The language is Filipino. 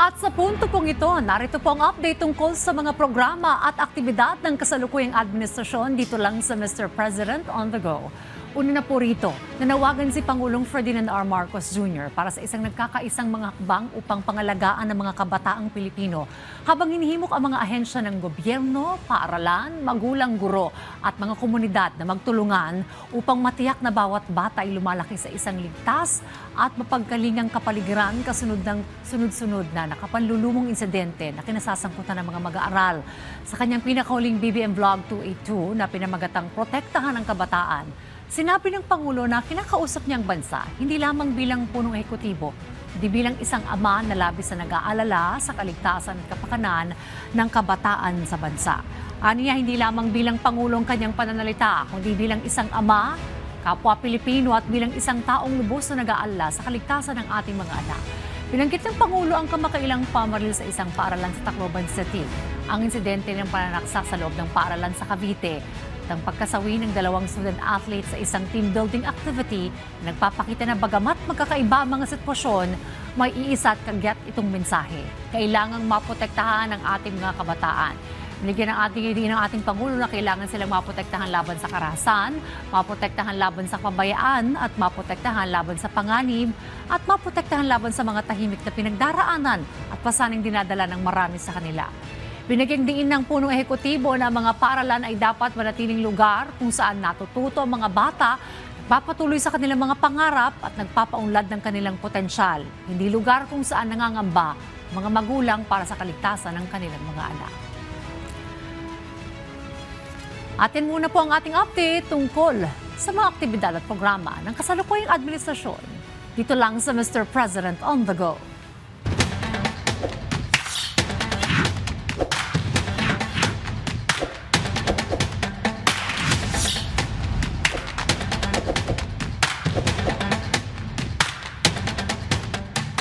At sa punto pong ito, narito po ang update tungkol sa mga programa at aktibidad ng kasalukuyang administrasyon dito lang sa Mr. President on the Go. Una na po rito, nanawagan si Pangulong Ferdinand R. Marcos Jr. para sa isang nagkakaisang mga hakbang upang pangalagaan ng mga kabataang Pilipino habang hinihimok ang mga ahensya ng gobyerno, paaralan, magulang, guro at mga komunidad na magtulungan upang matiyak na bawat bata ay lumalaki sa isang ligtas at mapagkalingang kapaligiran kasunod ng sunod-sunod na nakapanlulumong insidente na kinasasangkutan ng mga mag-aaral. Sa kanyang pinakahuling BBM Vlog 282 na pinamagatang Protektahan ang Kabataan, sinabi ng Pangulo na kinakausap niyang bansa hindi lamang bilang punong ehekutibo, hindi bilang isang ama na labis na nag-aalala sa kaligtasan at kapakanan ng kabataan sa bansa. Aniya hindi lamang bilang Pangulong kanyang pananalita, kundi bilang isang ama, kapwa Pilipino at bilang isang taong lubos na nag-aalala sa kaligtasan ng ating mga anak. Binanggit ng Pangulo ang kamakailang pamaril sa isang paaralan sa Tacloban City, ang insidente ng pananaksak sa loob ng paaralan sa Cavite, at ang pagkasawi ng dalawang student athletes sa isang team building activity na nagpapakita na bagamat magkakaiba ang mga sitwasyon, may iisa at kagyat itong mensahe. Kailangang maprotektahan ang ating mga kabataan. Binigyan ng ating Pangulo na kailangan silang maprotektahan laban sa karahasan, maprotektahan laban sa pabayaan at maprotektahan laban sa panganib at maprotektahan laban sa mga tahimik na pinagdaraanan at pasaning dinadala ng marami sa kanila. Binigyang diin ng punong ehekutibo na mga paaralan ay dapat manatiling lugar kung saan natututo ang mga bata, papatuloy sa kanilang mga pangarap at nagpapaunlad ng kanilang potensyal. Hindi lugar kung saan nangangamba mga magulang para sa kaligtasan ng kanilang mga anak. Atin muna po ang ating update tungkol sa mga aktibidad at programa ng kasalukuyang administrasyon. Dito lang sa Mr. President on the Go.